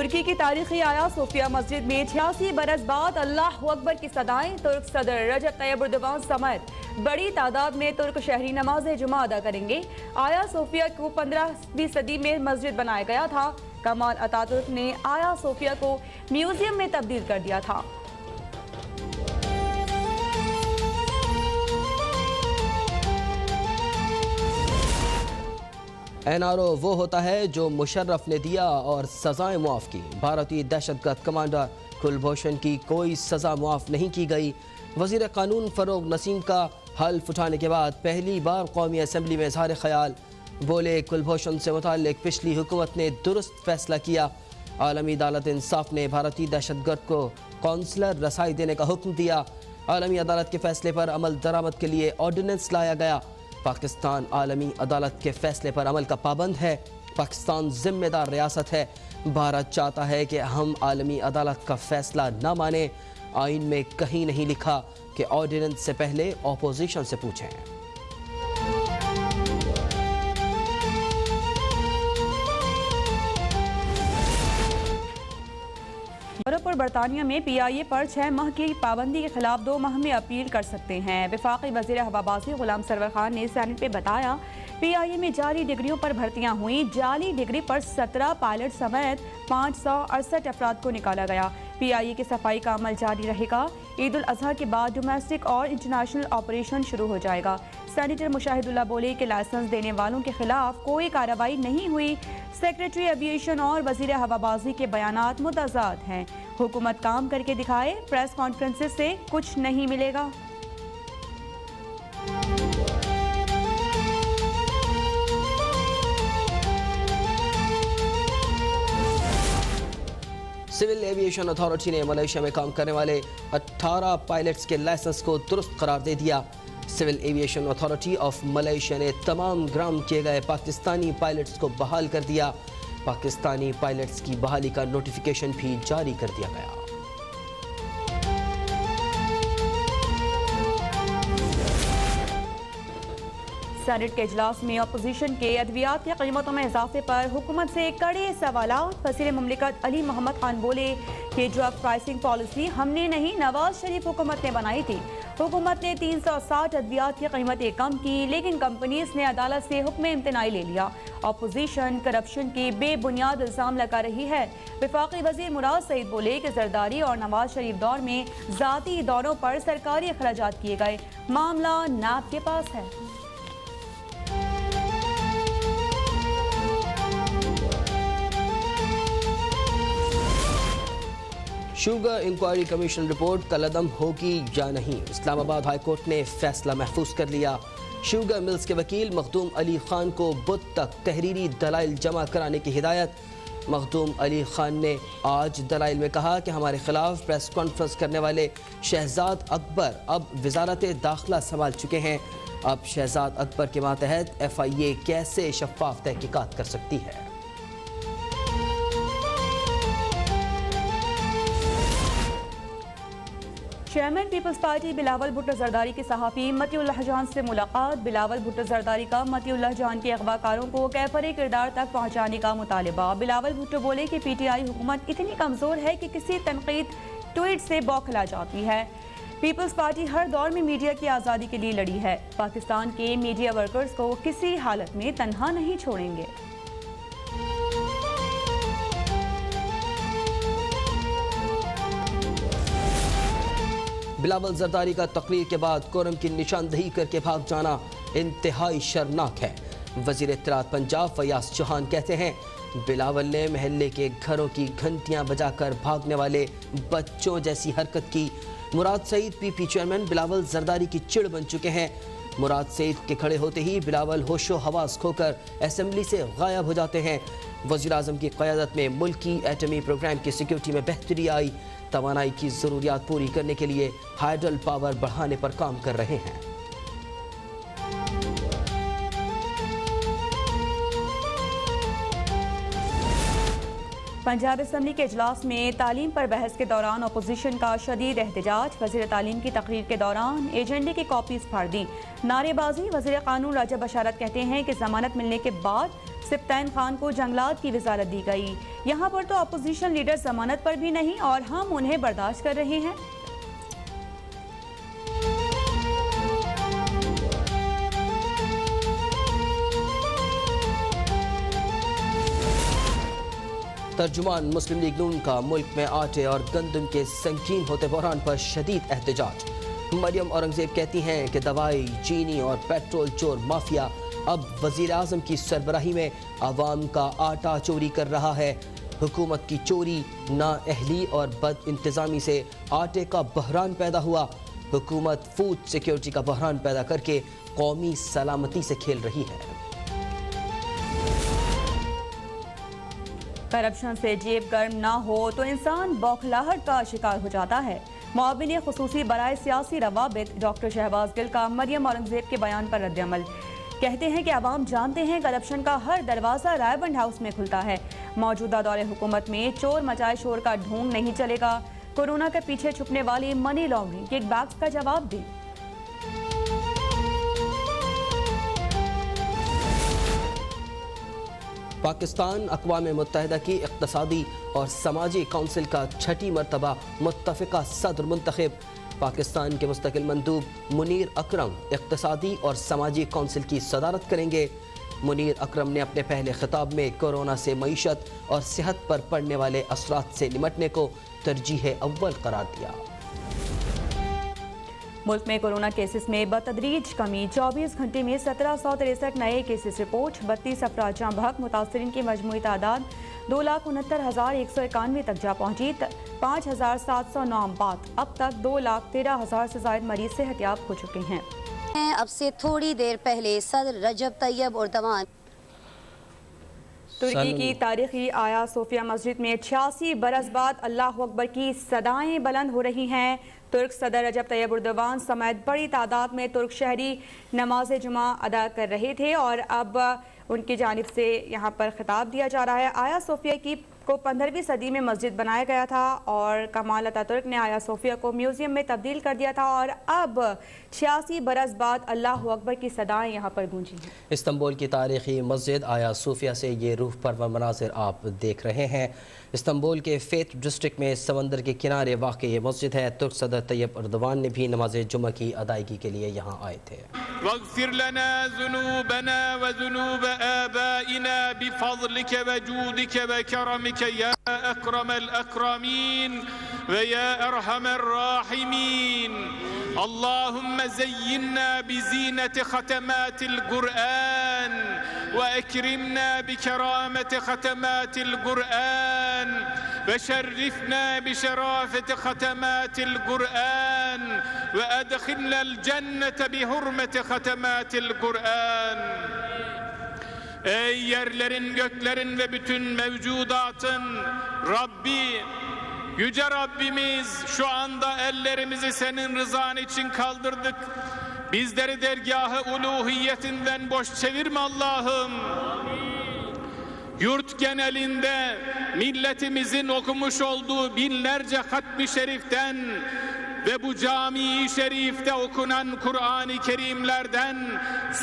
तुर्की की तारीखी आया सोफिया मस्जिद में 86 बरस बाद अल्लाह अकबर की सदाएं। तुर्क सदर रजब तैयब एर्दोगान समेत बड़ी तादाद में तुर्क शहरी नमाज जुमा अदा करेंगे। आया सोफिया को 15वीं सदी में मस्जिद बनाया गया था। कमाल अतातुर्क ने आया सोफिया को म्यूजियम में तब्दील कर दिया था। NRO वो होता है जो मुशर्रफ ने दिया और सजाएं मुआफ़ की। भारतीय दहशतगर्द कमांडर कुलभूषण की कोई सज़ा मुआफ़ नहीं की गई। वज़ीर कानून फ़रोग नसीम का हल्फ उठाने के बाद पहली बार कौमी असम्बली में इज़हार ख्याल। बोले, कुलभूषण से मुताल्लिक़ पिछली हुकूमत ने दुरुस्त फैसला किया। आलमी अदालत इंसाफ ने भारतीय दहशतगर्द को कौंसलर रसाई देने का हुक्म दिया। आलमी अदालत के फैसले पर अमल दरामद के लिए ऑर्डिनेंस लाया गया। पाकिस्तान आलमी अदालत के फैसले पर अमल का पाबंद है। पाकिस्तान जिम्मेदार रियासत है। भारत चाहता है कि हम आलमी अदालत का फैसला न माने। आइन में कहीं नहीं लिखा कि ऑर्डिनेंस से पहले ऑपोजिशन से पूछें। यूरोप और बरतानिया में PIA पर 6 माह की पाबंदी के खिलाफ 2 माह में अपील कर सकते हैं। वफाकी वज़ीर हवाबाजी गुलाम सरवर खान ने सेनेट में बताया, PIA में जाली डिग्रियों पर भर्तियां हुई। जाली डिग्री पर 17 पायलट समेत 568 अफराद को निकाला गया। PIA की सफाई का अमल जारी रहेगा। ईद उल अजहा के बाद डोमेस्टिक और इंटरनेशनल ऑपरेशन शुरू हो जाएगा। सेनेटर मुशाहिदुल्लाह बोले कि लाइसेंस देने वालों के खिलाफ कोई कार्रवाई नहीं हुई। सेक्रेटरी एविएशन और वज़ीर हवाबाजी के बयानात मुतज़ाद हैं। हुकूमत काम करके दिखाए, प्रेस कॉन्फ्रेंसेस से कुछ नहीं मिलेगा। सिविल एविएशन अथॉरिटी ने मलेशिया में काम करने वाले 18 पायलट्स के लाइसेंस को दुरुस्त करार दे दिया। Civil aviation authority of Malaysia ने तमाम ग्राम किए गए पाकिस्तानी पायलट्स को बहाल कर दिया। पाकिस्तानी पायलट्स की बहाली का नोटिफिकेशन भी जारी कर दिया गया। सेनेट के इजलास में अपोजिशन के अद्वियात की कीमतों में इजाफे पर हुकूमत से कड़े सवालात। वज़ीर मुमलिकत अली मोहम्मद खान बोले कि ड्रग प्राइसिंग पॉलिसी हमने नहीं, नवाज शरीफ हुकूमत ने बनाई थी। हुकूमत ने 360 अद्वियात की कीमतें कम की, लेकिन कंपनीज ने अदालत से हुक्म इम्तनाई ले लिया। अपोजिशन करप्शन की बेबुनियाद इल्ज़ाम लगा रही है। वफाकी वज़ीर मुराद सईद बोले कि जरदारी और नवाज शरीफ दौर में ज़ाती दौरों पर सरकारी अखराजात किए गए। मामला नाब के पास है। शुगर इंक्वायरी कमीशन रिपोर्ट कलअदम होगी या नहीं, इस्लामाबाद हाई कोर्ट ने फैसला महफूज कर लिया। शुगर मिल्स के वकील मखदूम अली खान को बुध तक तहरीरी दलाइल जमा कराने की हिदायत। मखदूम अली खान ने आज दलाइल में कहा कि हमारे खिलाफ प्रेस कॉन्फ्रेंस करने वाले शहजाद अकबर अब वजारत दाखिला संभाल चुके हैं। अब शहजाद अकबर के मातहत FIA कैसे शफाफ तहकीकात कर सकती है। चेयरमैन पीपल्स पार्टी बिलावल भुट्टो जरदारी के सहाफ़ी मतीउल्लाह जान से मुलाकात। बिलावल भुट्टो जरदारी का मतीउल्लाह जान के अगवाकारों को कैफरे किरदार तक पहुँचाने का मुतालिबा। बिलावल भुट्टो बोले कि PTI हुकूमत इतनी कमज़ोर है कि किसी तनकीद ट्वीट से बौखला जाती है। पीपल्स पार्टी हर दौर में मीडिया की आज़ादी के लिए लड़ी है। पाकिस्तान के मीडिया वर्कर्स को किसी हालत में तनहा नहीं छोड़ेंगे। बिलावल जरदारी का तकरीर के बाद कोरम की निशानदही करके भाग जाना इंतहाई शर्मनाक है। वज़ीर इत्तलात पंजाब फयाज चौहान कहते हैं, बिलावल ने महल्ले के घरों की घंटियां बजाकर भागने वाले बच्चों जैसी हरकत की। मुराद सईद PP चेयरमैन बिलावल जरदारी की चिड़ बन चुके हैं। मुराद सईद के खड़े होते ही बिलावल होशो हवास खोकर असेंबली से गायब हो जाते हैं। वज़ीर आज़म की क़यादत में मुल्की एटमी प्रोग्राम की सिक्योरिटी में बेहतरी आई। तवानाई की ज़रूरियात पूरी करने के लिए हाइड्रल पावर बढ़ाने पर काम कर रहे हैं। पंजाब असम्बली के इजलास में तालीम पर बहस के दौरान अपोजिशन का शदीद एहतजाज। वज़ीर तालीम की तकरीर के दौरान एजेंडे की कॉपीज फाड़ दी। नारेबाजी। वज़ीर कानून राजा बशारत कहते हैं कि जमानत मिलने के बाद सिप्तैन खान को जंगलात की वजारत दी गई। यहाँ पर तो अपोजिशन लीडर जमानत पर भी नहीं और हम उन्हें बर्दाश्त कर रहे हैं। तर्जुमान मुस्लिम लीग नून का मुल्क में आटे और गंदम के संगीन होते बहरान पर शदीद एहतजाज। मरियम औरंगजेब कहती हैं कि दवाई, चीनी और पेट्रोल चोर माफिया अब वजीर आजम की सरबराही में आवाम का आटा चोरी कर रहा है। हुकूमत की चोरी, नाअहली और बद इंतजामी से आटे का बहरान पैदा हुआ। हुकूमत फूड सिक्योरिटी का बहरान पैदा करके कौमी सलामती से खेल रही है। करप्शन से जेब गर्म ना हो तो इंसान बौखलाहट का शिकार हो जाता है। मुआविन खुसूसी बराए सियासी रवाबित डॉक्टर शहबाज गिल का मरियम औरंगजेब के बयान पर रद्द-ए-अमल। कहते हैं कि आवाम जानते हैं करप्शन का हर दरवाज़ा रायबंद हाउस में खुलता है। मौजूदा दौरे हुकूमत में चोर मचाए शोर का ढोंग नहीं चलेगा। कोरोना के पीछे छुपने वाली मनी लॉन्ड्रिंग, किकबैक्स का जवाब दें। पाकिस्तान अक़वाम मुत्तहिदा की इक़्तिसादी और समाजी काउंसिल का 6ठी मरतबा मुत्तफ़िक़ा सदर मुंतखब। पाकिस्तान के मुस्तकिल मंदूब मुनीर अकरम इक़्तिसादी और समाजी काउंसिल की सदारत करेंगे। मुनीर अकरम ने अपने पहले खिताब में कोरोना से मईशत और सेहत पर पड़ने वाले असरात से निपटने को तरजीह अव्वल करार दिया। मुल्क में कोरोना केसेस में बतदरीज कमी। 24 घंटे में 1763 नए केसेस रिपोर्ट। 32 अफराद जाँ बहक। मुतासरीन की मजमूई तादाद 2,69,191 तक जा पहुँची। 5,709 अमवात। अब तक 2,13,000 से ज़ायद मरीज सेहतयाब हो चुके हैं। अब से थोड़ी देर पहले सदर रजब तैयब एर्दोगान तुर्की की तारीखी आया सोफिया मस्जिद में 86 बरस बाद अल्लाह अकबर की सदाएं बुलंद हो रही हैं। तुर्क सदर रजब तैयब एर्दोगान समेत बड़ी तादाद में तुर्क शहरी नमाज जुमा अदा कर रहे थे और अब उनकी जानिब से यहाँ पर खिताब दिया जा रहा है। आया सोफिया को 15वीं सदी में मस्जिद बनाया गया था और कमाल अतातुर्क ने आया सोफिया को म्यूज़ियम में तब्दील कर दिया था और अब 86 बरस बाद अल्लाह अकबर की सदाएं यहाँ पर गूंजी हैं। इस्तांबुल की तारीखी मस्जिद आया सोफिया से ये रूह परवर मनाजिर आप देख रहे हैं। इस्तांबुल के फेथ डिस्ट्रिक्ट में समंदर के किनारे वाक़ ये मस्जिद है। तुर्क सदर तैयब एर्दोगान ने भी नमाज जुमा की अदायगी के लिए यहाँ आए थे। वग़फ़िर लना ज़ुनूबना व ज़ुनूब आबाइना बिफ़ज़लिक व जूदिक व करमिक या अकरमल अकरमीन व या अरहमर राहिमीन। अल्लाहुम्मा ज़य्यिन्ना बिज़ीनति ख़तमातिल क़ुरआन व अकरिमना बिकरामति ख़तमातिल क़ुरआन व शर्रिफ़ना बिशराफ़ति ख़तमातिल क़ुरआन व अदखिलनल जन्नत बिहुर्मति ख़तमातिल क़ुरआन। Ey yerlerin, göklerin ve bütün mevcudatın Rabbi, Yüce Rabbimiz, şu anda ellerimizi senin rızan için kaldırdık. Bizleri dergâh-ı uluhiyetinden boş çevirme Allah'ım. Yurt genelinde milletimizin okumuş olduğu binlerce hatmi şeriften ve bu cami-i şerifte okunan Kur'an-ı Kerimlerden,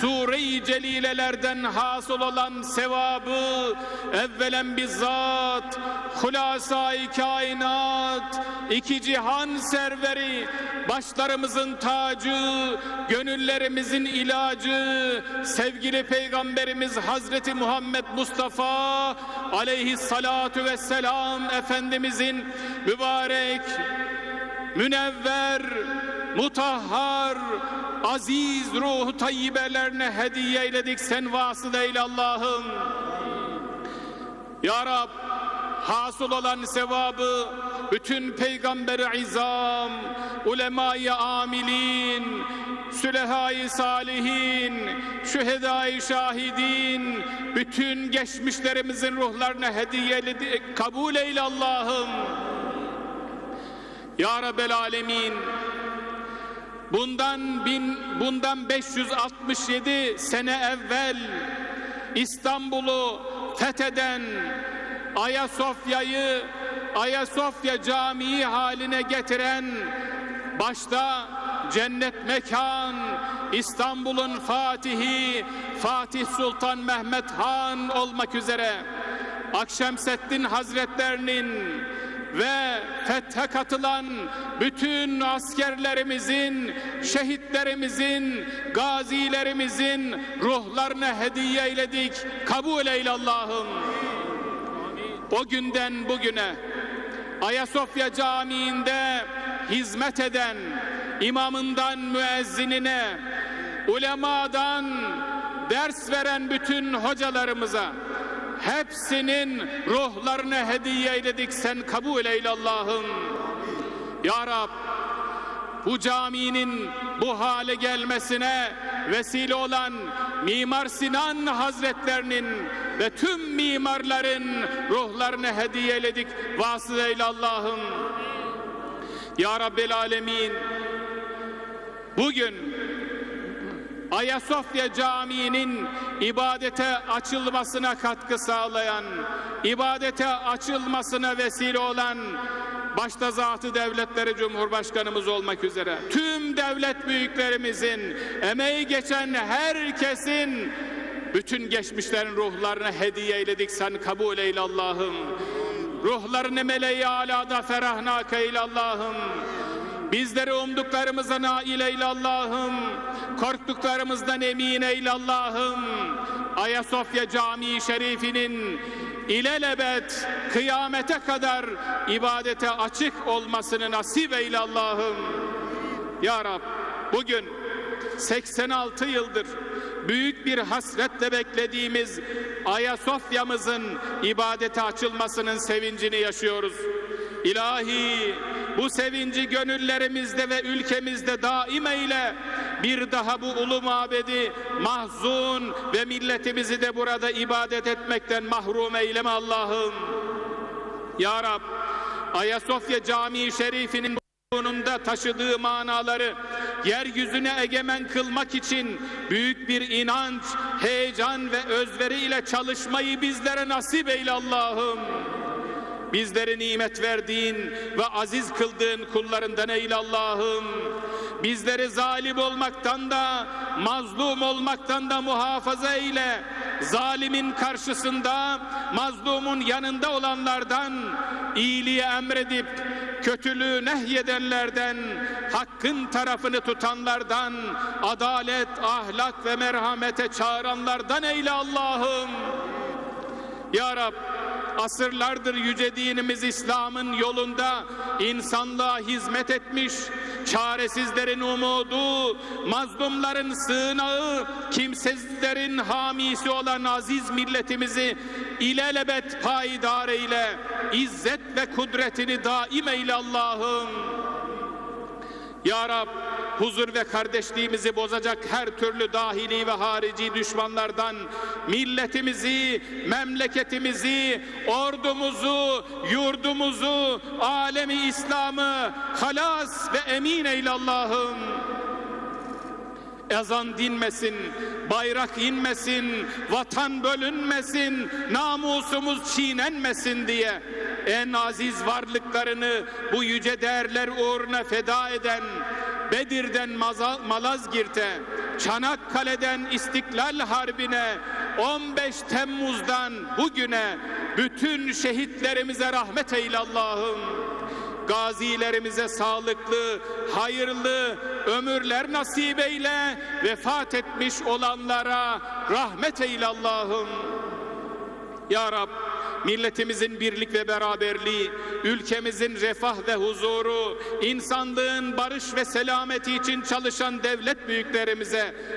Sure-i Celilelerden hasıl olan sevabı evvelen bizzat Hulasa-i Kainat, iki cihan serveri, başlarımızın tacı, gönüllerimizin ilacı, sevgili Peygamberimiz Hazreti Muhammed Mustafa aleyhissalatu vesselam Efendimizin mübarek, münevver, mutahhar, aziz ruhu tayyibelerine hediye eyledik, sen vasıl eyle Allah'ım. Ya Rab, hasıl olan sevabı bütün peygamber-i izam, ulema-i amilin, sülehâ-i salihin, şühedâ-i şahidin, bütün geçmişlerimizin ruhlarına hediye eyledik, kabul eyle Allah'ım. Ya Rabbel Alemin, bundan 567 sene evvel İstanbul'u fetheden, Ayasofya Camii haline getiren, başta cennet mekan, İstanbul'un Fatihi Fatih Sultan Mehmet Han olmak üzere Akşemseddin Hazretlerinin ve fethe katılan bütün askerlerimizin, şehitlerimizin, gazilerimizin ruhlarına hediye eyledik. Kabul eyle Allah'ım. O günden bugüne Ayasofya Camii'nde hizmet eden imamından müezzinine, ulemadan ders veren bütün hocalarımıza hepsinin ruhlarını hediye eyledik. Sen kabul eyle Allah'ım. Ya Rab, bu caminin bu hale gelmesine vesile olan Mimar Sinan Hazretlerinin ve tüm mimarların ruhlarını hediye eyledik. Vasıl eyle Allah'ım. Ya Rabbel Alemin, bugün Ayasofya Camii'nin ibadete açılmasına katkı sağlayan, ibadete açılmasına vesile olan başta Zat-ı Devletleri Cumhurbaşkanımız olmak üzere tüm devlet büyüklerimizin, emeği geçen herkesin, bütün geçmişlerin ruhlarına hediye eyledik. Sen kabul eyle Allah'ım. Ruhlarını meleği alada ferahnak eyle Allah'ım. Bizleri umduklarımıza nail eyle Allah'ım. Korktuklarımızdan emin eyle Allah'ım. Ayasofya Camii Şerifinin ilelebet kıyamete kadar ibadete açık olmasını nasip eyle Allah'ım. Ya Rab, bugün 86 yıldır büyük bir hasretle beklediğimiz Ayasofya'mızın ibadete açılmasının sevincini yaşıyoruz. İlahi, bu sevinci gönüllerimizde ve ülkemizde daim eyle. Bir daha bu ulu mabedi mahzun ve milletimizi de burada ibadet etmekten mahrum eyleme Allah'ım. Ya Rab, Ayasofya Camii Şerifinin da taşıdığı manaları yeryüzüne egemen kılmak için büyük bir inanç, heyecan ve özveri ile çalışmayı bizlere nasip eyle Allah'ım. Bizlere nimet verdiğin ve aziz kıldığın kullarından eyle Allah'ım. Bizleri zalim olmaktan da, mazlum olmaktan da muhafaza eyle. Zalimin karşısında, mazlumun yanında olanlardan, iyiliği emredip kötülüğü nehyedenlerden, hakkın tarafını tutanlardan, adalet, ahlak ve merhamete çağıranlardan eyle Allah'ım. Ya Rab, asırlardır yüce dinimiz İslam'ın yolunda insanlığa hizmet etmiş, çaresizlerin umudu, mazlumların sığınağı, kimsesizlerin hamisi olan aziz milletimizi ilelebet payidar eyle, izzet ve kudretini daim eyle Allah'ım. Ya Rab, huzur ve kardeşliğimizi bozacak her türlü dahili ve harici düşmanlardan milletimizi, memleketimizi, ordumuzu, yurdumuzu, alemi İslam'ı halas ve emin eyle Allah'ım. Ezan dinmesin, bayrak inmesin, vatan bölünmesin, namusumuz çiğnenmesin diye en aziz varlıklarını bu yüce değerler uğruna feda eden, Bedir'den Malazgirt'e, Çanakkale'den İstiklal Harbi'ne, 15 Temmuz'dan bugüne bütün şehitlerimize rahmet eyle Allah'ım. Gazilerimize sağlıklı, hayırlı ömürler nasip eyle, vefat etmiş olanlara rahmet eyle Allah'ım. Ya Rab, milletimizin birlik ve beraberliği, ülkemizin refah ve huzuru, insanlığın barış ve selameti için çalışan devlet büyüklerimize